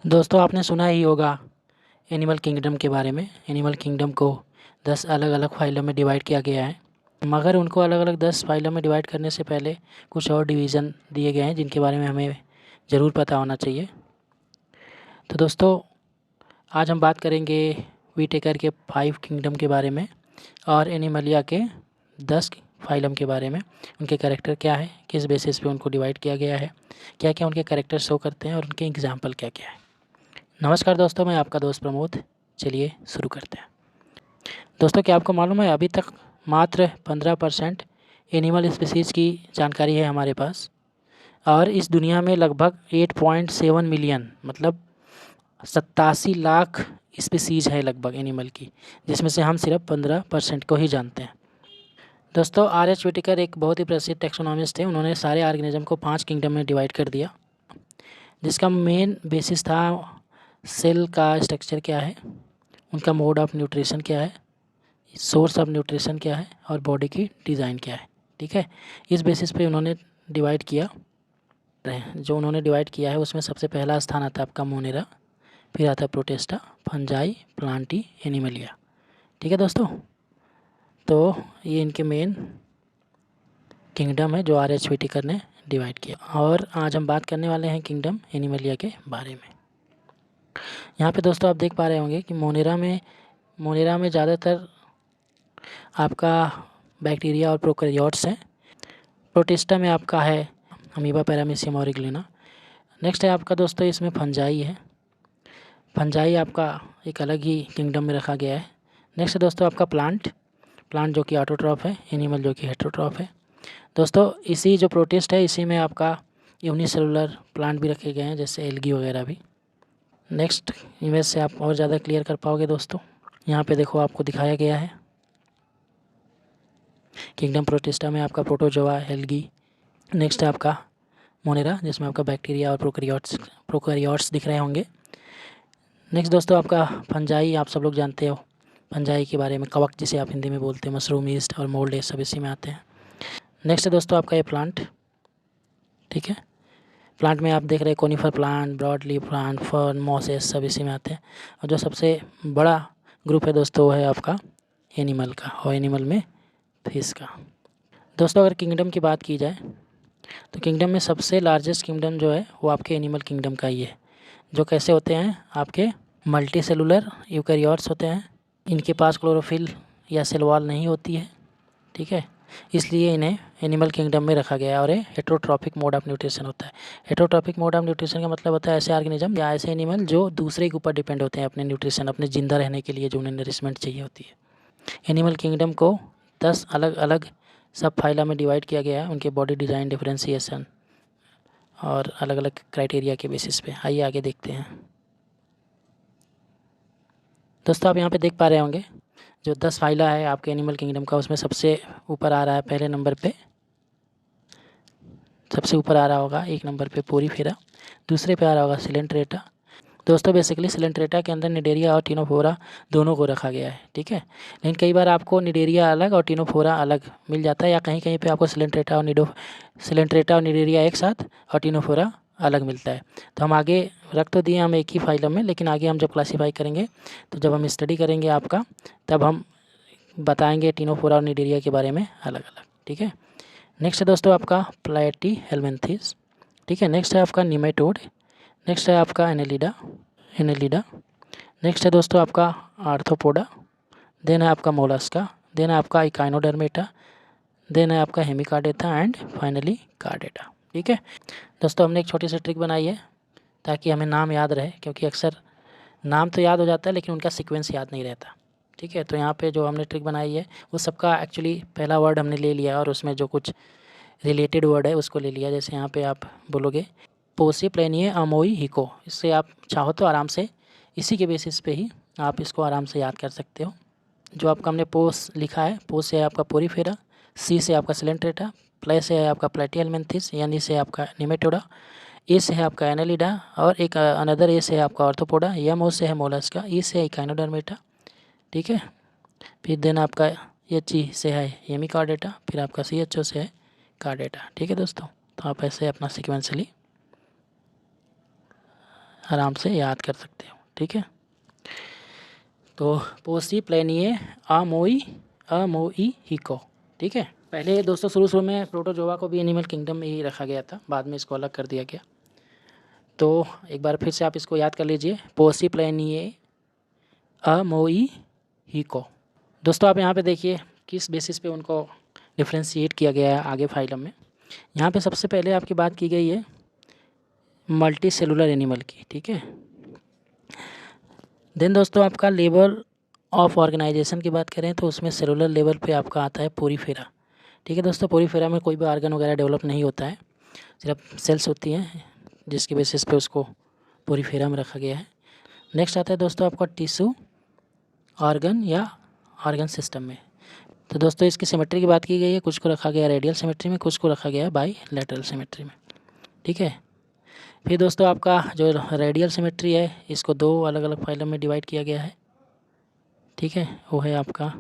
दोस्तों आपने सुना ही होगा एनिमल किंगडम के बारे में। एनिमल किंगडम को 10 अलग अलग फाइलों में डिवाइड किया गया है, मगर उनको अलग अलग 10 फाइलों में डिवाइड करने से पहले कुछ और डिवीज़न दिए गए हैं जिनके बारे में हमें ज़रूर पता होना चाहिए। तो दोस्तों आज हम बात करेंगे वीटेकर के 5 किंगडम के बारे में और एनिमलिया के 10 फाइलम के बारे में। उनके कैरेक्टर क्या है, किस बेसिस पे उनको डिवाइड किया गया है, क्या क्या उनके कैरेक्टर शो करते हैं और उनके एग्जाम्पल क्या क्या है। नमस्कार दोस्तों, मैं आपका दोस्त प्रमोद। चलिए शुरू करते हैं। दोस्तों क्या आपको मालूम है अभी तक मात्र 15% एनिमल स्पीसीज़ की जानकारी है हमारे पास, और इस दुनिया में लगभग 8.7 मिलियन मतलब 87 लाख स्पीसीज़ है लगभग एनिमल की, जिसमें से हम सिर्फ 15% को ही जानते हैं। दोस्तों R.H. व्हिटेकर एक बहुत ही प्रसिद्ध टेक्सोनॉमिस्ट थे। उन्होंने सारे ऑर्गेनिज्म को 5 किंगडम में डिवाइड कर दिया, जिसका मेन बेसिस था सेल का स्ट्रक्चर क्या है, उनका मोड ऑफ न्यूट्रिशन क्या है, सोर्स ऑफ न्यूट्रिशन क्या है और बॉडी की डिज़ाइन क्या है। ठीक है, इस बेसिस पे उन्होंने डिवाइड किया। जो उन्होंने डिवाइड किया है उसमें सबसे पहला स्थान आता है आपका मोनेरा, फिर आता है प्रोटेस्टा, फंजाई, प्लांटी, एनिमलिया। ठीक है दोस्तों, तो ये इनके मेन किंगडम है जो R.H. व्हिटेकर ने डिवाइड किया। और आज हम बात करने वाले हैं किंगडम एनिमलिया के बारे में। यहाँ पे दोस्तों आप देख पा रहे होंगे कि मोनेरा में ज़्यादातर आपका बैक्टीरिया और प्रोकैरियोट्स हैं। प्रोटिस्टा में आपका है अमीबा, पैरामीशियम और इग्लिना। नेक्स्ट है आपका दोस्तों इसमें फंजाई है। फंजाई आपका एक अलग ही किंगडम में रखा गया है। नेक्स्ट है दोस्तों आपका प्लांट जो कि ऑटोट्रॉफ है, एनिमल जो कि हेटेरोट्रॉफ है। दोस्तों इसी जो प्रोटिस्ट है इसी में आपका यूनिसेलुलर प्लांट भी रखे गए हैं, जैसे एल्गी वगैरह भी। नेक्स्ट इमेज से आप और ज़्यादा क्लियर कर पाओगे दोस्तों। यहाँ पे देखो आपको दिखाया गया है किंगडम प्रोटिस्टा में आपका प्रोटोजोआ, एल्गी। नेक्स्ट है आपका मोनेरा जिसमें आपका बैक्टीरिया और प्रोकैरियोट्स दिख रहे होंगे। नेक्स्ट दोस्तों आपका फंजाई, आप सब लोग जानते हो फंजाई के बारे में, कवक जिसे आप हिंदी में बोलते हैं, मशरूम, ईस्ट और मोल्ड, ये सब इसी में आते हैं। नेक्स्ट है दोस्तों आपका ये प्लांट। ठीक है, प्लांट में आप देख रहे हैं conifer plant, broadly plant, fern, mosses, सब इसी में आते हैं। और जो सबसे बड़ा ग्रुप है दोस्तों वो है आपका एनिमल का, और एनिमल में फिश का। दोस्तों अगर किंगडम की बात की जाए तो किंगडम में सबसे लार्जेस्ट किंगडम जो है वो आपके एनिमल किंगडम का ही है, जो कैसे होते हैं आपके मल्टी सेलुलर यूकैरियोट्स होते हैं। इनके पास क्लोरोफिल या सेल वॉल नहीं होती है। ठीक है, इसलिए इन्हें एनिमल किंगडम में रखा गया है। और ये हेटेरोट्रॉपिक मोड ऑफ न्यूट्रिशन होता है। हेटेरोट्रॉपिक मोड ऑफ न्यूट्रिशन का मतलब होता है ऐसे ऑर्गेनिज्म या ऐसे एनिमल जो दूसरे के ऊपर डिपेंड होते हैं अपने न्यूट्रिशन, अपने जिंदा रहने के लिए जो उन्हें नरिशमेंट चाहिए होती है। एनिमल किंगडम को 10 अलग अलग सब फाइला में डिवाइड किया गया है, उनके बॉडी डिज़ाइन, डिफरेंशिएशन और अलग अलग क्राइटेरिया के बेसिस पे। आइए आगे देखते हैं। दोस्तों आप यहाँ पे देख पा रहे होंगे जो 10 फाइला है आपके एनिमल किंगडम का, उसमें सबसे ऊपर आ रहा है, पहले नंबर पे सबसे ऊपर आ रहा होगा 1 नंबर पे पोरीफेरा, दूसरे पे आ रहा होगा सिलेंट्रेटा। दोस्तों बेसिकली सिलेंट्रेटा के अंदर निडेरिया और टिनोफोरा दोनों को रखा गया है। ठीक है, लेकिन कई बार आपको निडेरिया अलग और टिनोफोरा अलग मिल जाता है, या कहीं कहीं पे आपको सिलेंट्रेटा और निडेरिया एक साथ और टिनोफोरा अलग मिलता है। तो हम आगे रख तो दिए हम एक ही फाइलम में, लेकिन आगे हम जब क्लासीफाई करेंगे तो जब हम स्टडी करेंगे आपका, तब हम बताएंगे टिनोफोरा और निडेरिया के बारे में अलग अलग। ठीक है, नेक्स्ट है दोस्तों आपका प्लेटी हेलमिन्थेस। ठीक है, नेक्स्ट है आपका निमेटोड। नेक्स्ट है आपका एनेलिडा। नेक्स्ट है दोस्तों आपका आर्थ्रोपोडा। देन है आपका मोलस्का। देन है आपका इकाइनोडर्मेटा। देन है आपका हेमिकार्डेटा एंड फाइनली कार्डेटा। ठीक है दोस्तों, हमने एक छोटी सी ट्रिक बनाई है ताकि हमें नाम याद रहे, क्योंकि अक्सर नाम तो याद हो जाता है लेकिन उनका सीक्वेंस याद नहीं रहता। ठीक है, तो यहाँ पे जो हमने ट्रिक बनाई है वो सबका एक्चुअली पहला वर्ड हमने ले लिया और उसमें जो कुछ रिलेटेड वर्ड है उसको ले लिया। जैसे यहाँ पे आप बोलोगे पोसी प्लेनिए अमोई हिको, इससे आप चाहो तो आराम से इसी के बेसिस पे ही आप इसको आराम से याद कर सकते हो। जो आपका हमने पोस लिखा है, पोस से है आपका पोरीफेरा, सी से आपका सिलेंट्रेटा, प्ले से है आपका प्लेटिहेलमिन्थेस यानी से आपका निमेटोडा, ए से है आपका एनेलिडा, और एक अनदर ए से है आपका आर्थ्रोपोडा, एम ओ से है मोलस्का, ई से है इकाइनोडर्मेटा। ठीक है, फिर देन आपका एच ई से है हेमिकार्डेटा, फिर आपका सी एच ओ से है कार्डेटा। ठीक है दोस्तों, तो आप ऐसे अपना सिक्वेंसली आराम से याद कर सकते हो। ठीक है, तो पोसी प्लेनिए अमोई हिको। ठीक है, पहले दोस्तों शुरू में प्रोटोजोआ को भी एनिमल किंगडम में ही रखा गया था, बाद में इसको अलग कर दिया गया। तो एक बार फिर से आप इसको याद कर लीजिए, पोसी प्लेनिए अमोई हिको। दोस्तों आप यहाँ पे देखिए किस बेसिस पे उनको डिफ्रेंशिएट किया गया है आगे फाइलम में। यहाँ पे सबसे पहले आपकी बात की गई है मल्टी सेलुलर एनिमल की। ठीक है, देन दोस्तों आपका लेवल ऑफ ऑर्गेनाइजेशन की बात करें तो उसमें सेलुलर लेवल पे आपका आता है पोरीफेरा। ठीक है दोस्तों, पोरीफेरा में कोई भी ऑर्गन वगैरह डेवलप नहीं होता है, सिर्फ सेल्स होती हैं, जिसकी बेसिस पे उसको पोरीफेरा में रखा गया है। नेक्स्ट आता है दोस्तों आपका टिश्यू ऑर्गन या ऑर्गन सिस्टम में। तो दोस्तों इसकी सिमेट्री की बात की गई है, कुछ को रखा गया रेडियल सिमेट्री में, कुछ को रखा गया बाई लेटरल सिमेट्री में। ठीक है, फिर दोस्तों आपका जो रेडियल सिमेट्री है इसको दो अलग अलग फाइलम में डिवाइड किया गया है। ठीक है, वो है आपका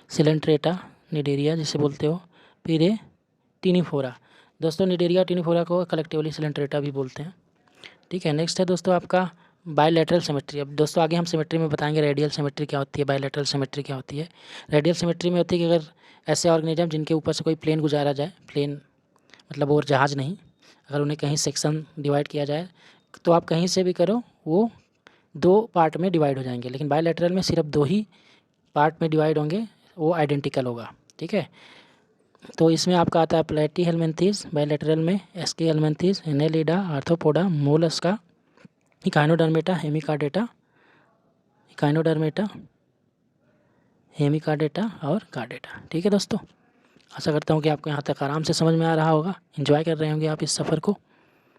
सिलेंट्रेटा निडेरिया जिसे बोलते हो, फिर है टिनिफोरा। दोस्तों निडेरिया टिनिफोरा को कलेक्टिवली सिलेंट्रेटा भी बोलते हैं। ठीक है, नेक्स्ट है दोस्तों आपका बायलैटरल सिमेट्री। अब दोस्तों आगे हम सिमेट्री में बताएंगे रेडियल सिमेट्री क्या होती है, बायलैटरल सिमेट्री क्या होती है। रेडियल सिमेट्री में होती है कि अगर ऐसे ऑर्गेनिज्म जिनके ऊपर से कोई प्लेन गुजारा जाए, प्लेन मतलब और जहाज़ नहीं, अगर उन्हें कहीं सेक्शन डिवाइड किया जाए तो आप कहीं से भी करो वो दो पार्ट में डिवाइड हो जाएंगे, लेकिन बायलैटरल में सिर्फ दो ही पार्ट में डिवाइड होंगे, वो आइडेंटिकल होगा। ठीक है, तो इसमें आपका आता है प्लेटी हेलमिंथीज बायलैटरल में, ASCII helminths, Annelida, arthropoda, Mollusca, Echinodermata, Hemichordata और कार्डेटा। ठीक है दोस्तों, आशा करता हूँ कि आपको यहाँ तक आराम से समझ में आ रहा होगा, एंजॉय कर रहे होंगे आप इस सफ़र को।